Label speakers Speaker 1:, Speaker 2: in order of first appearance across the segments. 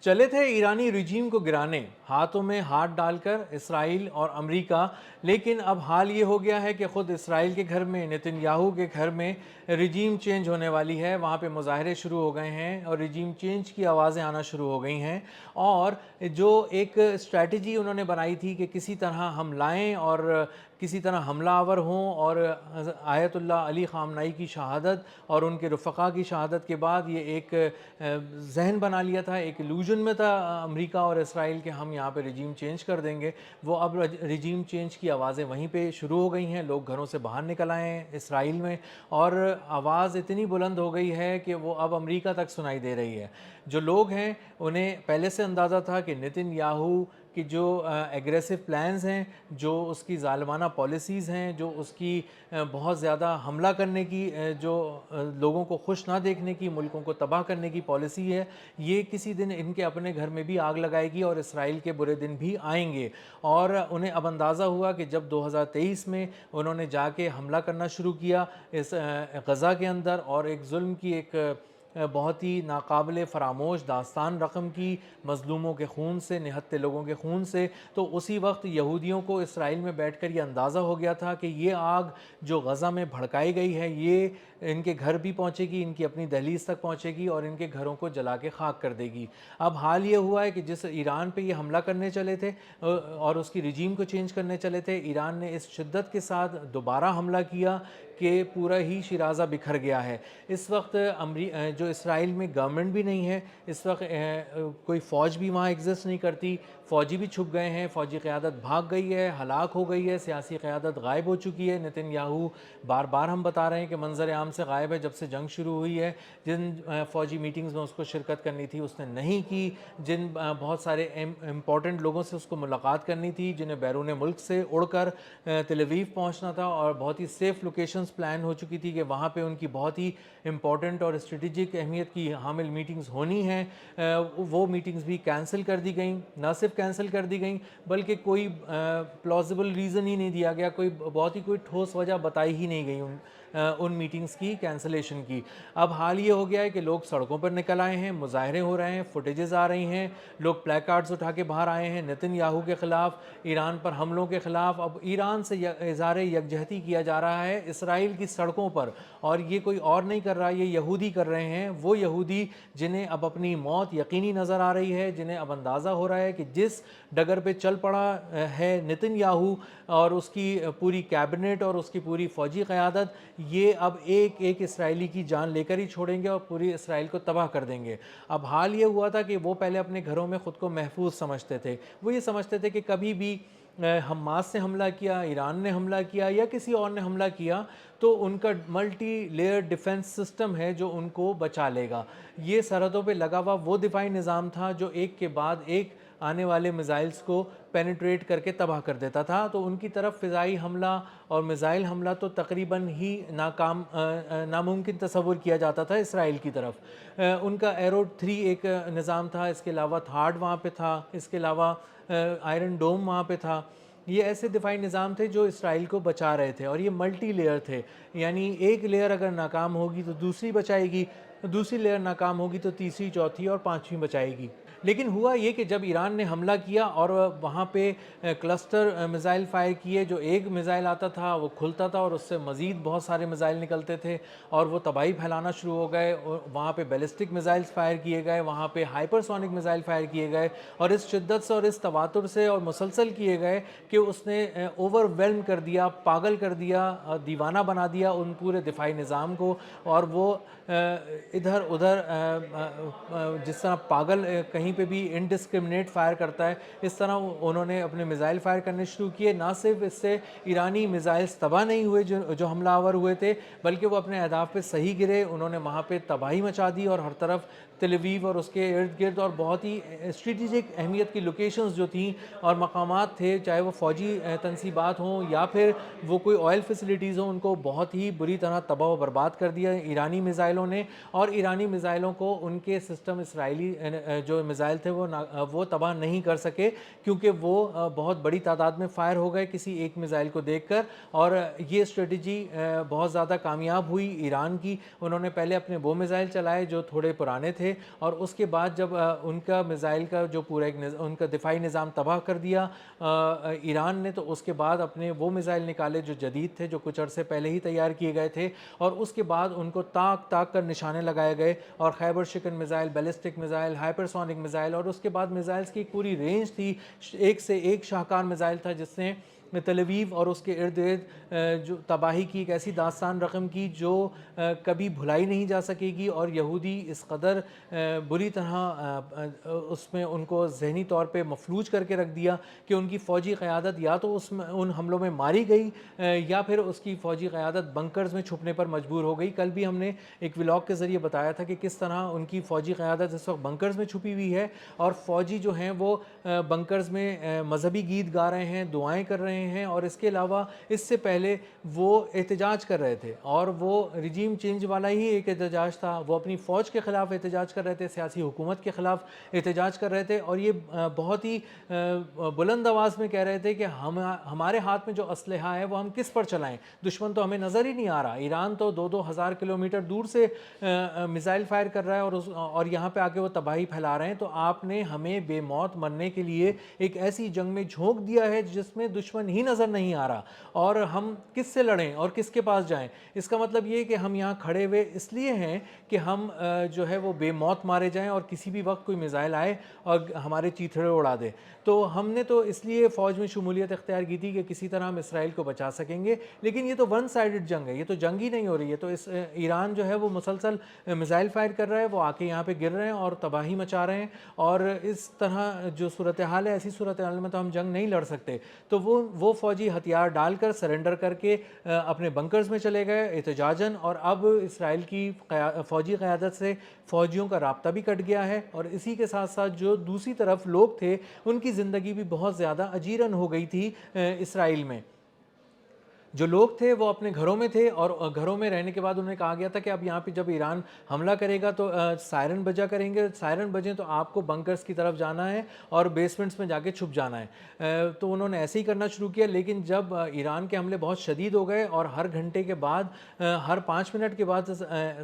Speaker 1: चले थे ईरानी रिजीम को गिराने, हाथों में हाथ डालकर इसराइल और अमेरिका। लेकिन अब हाल ये हो गया है कि ख़ुद इसराइल के घर में, नेतन्याहू के घर में रिजीम चेंज होने वाली है। वहाँ पे मुजाहरे शुरू हो गए हैं और रिजीम चेंज की आवाज़ें आना शुरू हो गई हैं। और जो एक स्ट्रैटेजी उन्होंने बनाई थी कि किसी तरह हम लाएँ और किसी तरह हमलावर हों, और आयतुल्लाह अली ख़ामनाई की शहादत और उनके रफ़क़ा की शहादत के बाद ये एक जहन बना लिया था, एक इल्यूजन में था अमेरिका और इसराइल के हम यहाँ पे रिजीम चेंज कर देंगे। वो अब रिजीम चेंज की आवाज़ें वहीं पे शुरू हो गई हैं। लोग घरों से बाहर निकल आए हैं इसराइल में, और आवाज़ इतनी बुलंद हो गई है कि वो अब अमेरिका तक सुनाई दे रही है। जो लोग हैं उन्हें पहले से अंदाज़ा था कि नेतन्याहू कि जो एग्रेसिव प्लान्स हैं, जो उसकी ज़ालिमाना पॉलिसीज़ हैं, जो उसकी बहुत ज़्यादा हमला करने की, जो लोगों को खुश ना देखने की, मुल्कों को तबाह करने की पॉलिसी है, ये किसी दिन इनके अपने घर में भी आग लगाएगी और इसराइल के बुरे दिन भी आएंगे। और उन्हें अब अंदाज़ा हुआ कि जब 2023 में उन्होंने जाके हमला करना शुरू किया इस गज़ा के अंदर, और एक जुल्म की एक बहुत ही नाकाबिले फ़रामोश दास्तान रकम की, मज़लूमों के खून से, निहत्ते लोगों के खून से, तो उसी वक्त यहूदियों को इसराइल में बैठकर ये अंदाज़ा हो गया था कि ये आग जो गज़ा में भड़काई गई है, ये इनके घर भी पहुँचेगी, इनकी अपनी दहलीज तक पहुँचेगी और इनके घरों को जला के खाक कर देगी। अब हाल ये हुआ है कि जिस ईरान पे ये हमला करने चले थे और उसकी रिजीम को चेंज करने चले थे, ईरान ने इस शिद्दत के साथ दोबारा हमला किया कि पूरा ही शिराज़ा बिखर गया है। इस वक्त जो इसराइल में गवर्नमेंट भी नहीं है, इस वक्त कोई फ़ौज भी वहाँ एग्जिस्ट नहीं करती, फ़ौजी भी छुप गए हैं, फ़ौजी क़यादत भाग गई है, हलाक हो गई है, सियासी क़यादत गायब हो चुकी है। नेतन्याहू बार बार हम बता रहे हैं कि मंजर आम से गायब है जब से जंग शुरू हुई है। जिन फ़ौजी मीटिंग्स में उसको शिरकत करनी थी उसने नहीं की, जिन बहुत सारे इम्पॉर्टेंट लोगों से उसको मुलाकात करनी थी, जिन्हें बैरून मुल्क से उड़कर तेल अवीव पहुँचना था, और बहुत ही सेफ़ लोकेशंस प्लान हो चुकी थी कि वहाँ पे उनकी बहुत ही इम्पॉर्टेंट और स्ट्रेटेजिक अहमियत की हामिल मीटिंग्स होनी हैं, वो मीटिंग्स भी कैंसिल कर दी गई। ना सिर्फ कैंसिल कर दी गई बल्कि कोई प्लॉजिबल रीज़न ही नहीं दिया गया, कोई बहुत ही कोई ठोस वजह बताई ही नहीं गई उन मीटिंग्स की कैंसलेशन की। अब हाल ये हो गया है कि लोग सड़कों पर निकल आए हैं, मुजाहरे हो रहे हैं, फुटेजेस आ रही हैं, लोग प्ले कार्ड्स उठा के बाहर आए हैं नेतन्याहू के ख़िलाफ़, ईरान पर हमलों के ख़िलाफ़। अब ईरान से इज़हार यकजहती किया जा रहा है इसराइल की सड़कों पर, और ये कोई और नहीं कर रहा, ये यहूदी कर रहे हैं। वो यहूदी जिन्हें अब अपनी मौत यकीनी नज़र आ रही है, जिन्हें अब अंदाज़ा हो रहा है कि जिस डगर पे चल पड़ा है नेतन्याहू और उसकी पूरी कैबिनेट और उसकी पूरी फ़ौजी क़यादत, ये अब एक एक इसराइली की जान लेकर ही छोड़ेंगे और पूरी इसराइल को तबाह कर देंगे। अब हाल ये हुआ था कि वो पहले अपने घरों में ख़ुद को महफूज समझते थे। वो ये समझते थे कि कभी भी हमास से हमला किया, ईरान ने हमला किया या किसी और ने हमला किया, तो उनका मल्टी लेयर डिफेंस सिस्टम है जो उनको बचा लेगा। ये सरहदों पे लगा हुआ वो दिफाई निज़ाम था जो एक के बाद एक आने वाले मिज़ाइल्स को पेनिट्रेट करके तबाह कर देता था। तो उनकी तरफ फ़िज़ाई हमला और मिज़ाइल हमला तो तकरीबन ही नामुमकिन तसव्वुर किया जाता था इसराइल की तरफ। उनका एरो 3 एक निज़ाम था, इसके अलावा थार्ड वहाँ पे था, इसके अलावा आयरन डोम वहाँ पे था। ये ऐसे दिफाई निज़ाम थे जो इसराइल को बचा रहे थे, और ये मल्टी लेयर थे, यानी एक लेयर अगर नाकाम होगी तो दूसरी बचाएगी, दूसरी लेयर नाकाम होगी तो तीसरी, चौथी और पाँचवीं बचाएगी। लेकिन हुआ ये कि जब ईरान ने हमला किया और वहाँ पे क्लस्टर मिज़ाइल फ़ायर किए, जो एक मिज़ाइल आता था वो खुलता था और उससे मज़ीद बहुत सारे मिज़ाइल निकलते थे और वो तबाही फैलाना शुरू हो गए। वहाँ पे बैलिस्टिक मिज़ाइल्स फ़ायर किए गए, वहाँ पे हाइपरसोनिक मिज़ाइल फ़ायर किए गए, और इस शिद्दत से और इस तवातुर से और मुसलसल किए गए कि उसने ओवरवेल्म कर दिया, पागल कर दिया, दीवाना बना दिया उन पूरे दिफाई निज़ाम को। और वो इधर उधर जिस तरह पागल कहीं पे भी इनडिस्क्रिमिनेट फायर करता है, इस तरह उन्होंने अपने मिज़ाइल फायर करने शुरू किए। ना सिर्फ इससे ईरानी मिज़ाइल्स तबाह नहीं हुए जो हमलावर हुए थे, बल्कि वो अपने अहदाफ पे सही गिरे। उन्होंने वहाँ पे तबाही मचा दी और हर तरफ तेल अवीव और उसके इर्द गिर्द और बहुत ही स्ट्रेटेजिक अहमियत की लोकेशंस जो थीं और मकामात थे, चाहे वो फ़ौजी तनसीबात हों या फिर वो कोई ऑयल फैसिलिटीज़ हों, उनको बहुत ही बुरी तरह तबाह व बर्बाद कर दिया ईरानी मिज़ाइलों ने। और ईरानी मिज़ाइलों को उनके सिस्टम इसराइली जो मिज़ाइल थे वो तबाह नहीं कर सके, क्योंकि वो बहुत बड़ी तादाद में फ़ायर हो गए किसी एक मिज़ाइल को देखकर। और ये स्ट्रेटजी बहुत ज़्यादा कामयाब हुई ईरान की। उन्होंने पहले अपने वो मिज़ाइल चलाए जो थोड़े पुराने थे, تھے، اور اس کے بعد جب ان کا میزائل کا جو پورا ان کا دفاعی نظام تباہ کر دیا ایران نے، تو اس کے بعد اپنے وہ میزائل نکالے جو جدید تھے، جو کچھ عرصے پہلے ہی تیار کیے گئے تھے، اور اس کے بعد ان کو تاک تاک کر نشانے لگائے گئے، اور خیبر شکن میزائل، بیلسٹک میزائل، ہائپرسونک میزائل، اور اس کے بعد میزائلز کی پوری رینج تھی، ایک سے ایک شاہکار میزائل تھا جس نے تل ابیب اور اس کے ارد گرد جو تباہی کی ایک ایسی داستان رقم کی جو کبھی بھلائی نہیں جا سکے گی، اور یہودی اس قدر بری طرح اس میں ان کو ذہنی طور پہ مفلوج کر کے رکھ دیا کہ ان کی فوجی قیادت یا تو ان حملوں میں ماری گئی، یا پھر اس کی فوجی قیادت بنکرز میں چھپنے پر مجبور ہو گئی۔ کل بھی ہم نے ایک ولاگ کے ذریعے بتایا تھا کہ کس طرح ان کی فوجی قیادت اس وقت بنکرز میں چھپی ہوئی ہے، اور فوجی جو ہیں وہ بنکرز میں مذہبی گیت گا رہے ہیں، دعائیں کر رہے ہیں، اور اس کے علاوہ اس سے پہلے وہ احتجاج کر رہے تھے، اور وہ رجیم چینج والا ہی ایک احتجاج تھا، وہ اپنی فوج کے خلاف احتجاج کر رہے تھے، سیاسی حکومت کے خلاف احتجاج کر رہے تھے، اور یہ بہت ہی بلند آواز میں کہہ رہے تھے کہ ہمارے ہاتھ میں جو اسلحہ ہے وہ ہم کس پر چلائیں، دشمن تو ہمیں نظر ہی نہیں آ رہا، ایران تو 2,000 کلومیٹر دور سے میزائل فائر کر رہا ہے، اور یہاں پہ آ کے وہ تباہی پھیلا رہے ہیں، تو آپ نے ہمیں بے موت مرنے کے لیے ایک ایسی جنگ میں جھونک دیا ہے جس میں دشمن ہی نظر نہیں آ رہا، اور ہم کس سے لڑیں اور کس کے پاس جائیں۔ اس کا مطلب یہ کہ ہم یہاں کھڑے ہوئے اس لیے ہیں کہ ہم جو ہے وہ بے موت مارے جائیں، اور کسی بھی وقت کوئی میزائل آئے اور ہمارے چیتھڑے اڑا دے۔ تو ہم نے تو اس لیے فوج میں شمولیت اختیار کی تھی کہ کسی طرح ہم اسرائیل کو بچا سکیں گے، لیکن یہ تو ون سائیڈڈ جنگ ہے، یہ تو جنگ ہی نہیں ہو رہی ہے، تو ایران جو ہے وہ مسلسل میزائل فائر کر رہا ہے، وہ آ کے یہاں پہ گر رہے ہیں اور تباہی مچا رہے ہیں، اور اس طرح جو صورتحال ہے، ایسی صورتحال میں تو ہم جنگ نہیں لڑ سکتے۔ تو وہ فوجی ہتھیار ڈال کر سرنڈر کر کے اپنے بنکرز میں چلے گئے احتجاجاً، اور اب اسرائیل کی فوجی قیادت سے فوجیوں کا رابطہ بھی کٹ گیا ہے، اور اسی کے ساتھ ساتھ جو دوسری طرف لوگ تھے ان کی زندگی بھی بہت زیادہ اجیرن ہو گئی تھی اسرائیل میں۔ جو لوگ تھے وہ اپنے گھروں میں تھے، اور گھروں میں رہنے کے بعد انہیں کہا گیا تھا کہ اب یہاں پہ جب ایران حملہ کرے گا تو سائرن بجا کریں گے، سائرن بجیں تو آپ کو بنکرز کی طرف جانا ہے اور بیسمنٹس میں جا کے چھپ جانا ہے۔ تو انہوں نے ایسے ہی کرنا شروع کیا، لیکن جب ایران کے حملے بہت شدید ہو گئے اور ہر گھنٹے کے بعد ہر 5 منٹ کے بعد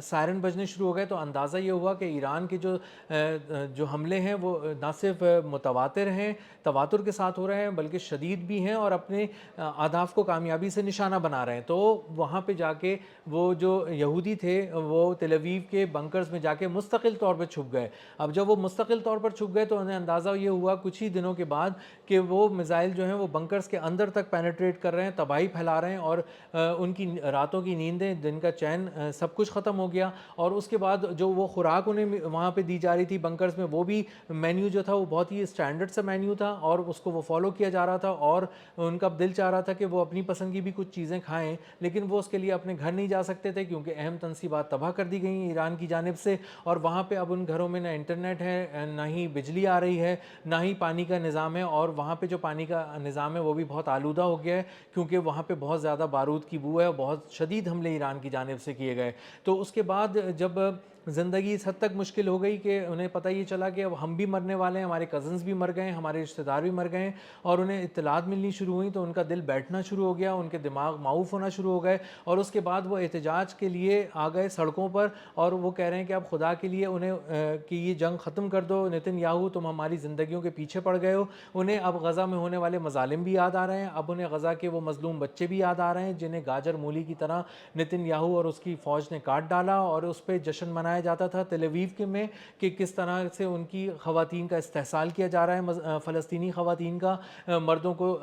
Speaker 1: سائرن بجنے شروع ہو گئے، تو اندازہ یہ ہوا کہ ایران کے جو حملے ہیں وہ نہ صرف متواتر ہیں، تواتر کے ساتھ ہو رہے ہیں، بلکہ شدید بھی ہیں، اور اپنے اہداف کو کامیابی سے نشانہ بنا رہے ہیں۔ تو وہاں پہ جا کے وہ جو یہودی تھے وہ تل ابیب کے بنکرز میں جا کے مستقل طور پر چھپ گئے۔ اب جب وہ مستقل طور پر چھپ گئے تو انہیں اندازہ یہ ہوا کچھ ہی دنوں کے بعد کہ وہ میزائل جو ہیں وہ بنکرز کے اندر تک پینیٹریٹ کر رہے ہیں، تباہی پھیلا رہے ہیں، اور ان کی راتوں کی نیندیں، دن کا چین، سب کچھ ختم ہو گیا۔ اور اس کے بعد جو وہ خوراک انہیں وہاں پہ دی جا رہی تھی بنکرز میں، وہ بھی مینیو جو تھا وہ بہت ہی اسٹینڈرڈ سا مینیو تھا، اور اس کو وہ فالو کیا جا رہا تھا، اور ان کا دل چاہ رہا تھا کہ وہ اپنی پسند کی بھی کچھ چیزیں کھائیں، لیکن وہ اس کے لیے اپنے گھر نہیں جا سکتے تھے کیونکہ اہم تنصیبات تباہ کر دی گئی ایران کی جانب سے، اور وہاں پہ اب ان گھروں میں نہ انٹرنیٹ ہے، نہ ہی بجلی آ رہی ہے، نہ ہی پانی کا نظام ہے، اور وہاں پہ جو پانی کا نظام ہے وہ بھی بہت آلودہ ہو گیا ہے کیونکہ وہاں پہ بہت زیادہ بارود کی بو ہے، اور بہت شدید حملے ایران کی جانب سے کیے گئے۔ تو اس کے بعد جب زندگی اس حد تک مشکل ہو گئی کہ انہیں پتہ یہ چلا کہ اب ہم بھی مرنے والے ہیں، ہمارے کزنز بھی مر گئے ہیں، ہمارے رشتہ دار بھی مر گئے ہیں، اور انہیں اطلاعات ملنی شروع ہوئیں، تو ان کا دل بیٹھنا شروع ہو گیا، ان کے دماغ معوف ہونا شروع ہو گئے، اور اس کے بعد وہ احتجاج کے لیے آ گئے سڑکوں پر، اور وہ کہہ رہے ہیں کہ اب خدا کے لیے انہیں کہ یہ جنگ ختم کر دو، نتن یاہو تم ہماری زندگیوں کے پیچھے پڑ گئے ہو۔ انہیں اب غزہ میں ہونے والے مظالم بھی یاد آ رہے ہیں، اب انہیں غزہ کے وہ مظلوم بچے بھی یاد آ رہے ہیں جنہیں گاجر مولی کی طرح نتن یاہو اور اس کی فوج نے کاٹ ڈالا، اور اس پہ جشن منایا جاتا تھا تل ابیب میں کہ کس طرح سے ان کی خواتین کا استحصال کیا جا رہا ہے، فلسطینی خواتین کا، مردوں کو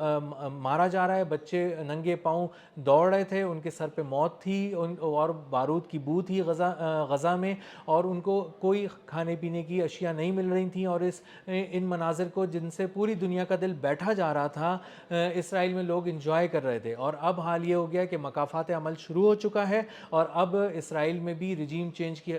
Speaker 1: مارا جا رہا ہے، بچے ننگے پاؤں دوڑ رہے تھے، ان کے سر پہ موت تھی، اور بارود کی بو تھی غزہ میں، اور ان کو کوئی کھانے پینے کی اشیاء نہیں مل رہی تھیں، اور ان مناظر کو جن سے پوری دنیا کا دل بیٹھا جا رہا تھا اسرائیل میں لوگ انجوائے کر رہے تھے۔ اور اب حال یہ ہو گیا کہ مکافات عمل شروع ہو چکا ہے، اور اب اسرائیل میں بھی رجیم چینج کی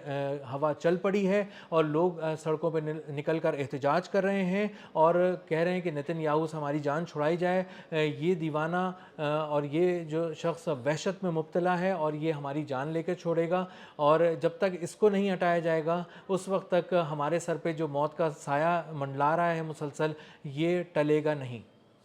Speaker 1: ہوا چل پڑی ہے، اور لوگ سڑکوں پہ نکل کر احتجاج کر رہے ہیں اور کہہ رہے ہیں کہ نتن یاہو سے ہماری جان چھڑائی جائے، یہ دیوانہ اور یہ جو شخص وحشت میں مبتلا ہے، اور یہ ہماری جان لے کے چھوڑے گا، اور جب تک اس کو نہیں ہٹایا جائے گا اس وقت تک ہمارے سر پہ جو موت کا سایہ منڈلا رہا ہے مسلسل، یہ ٹلے گا نہیں۔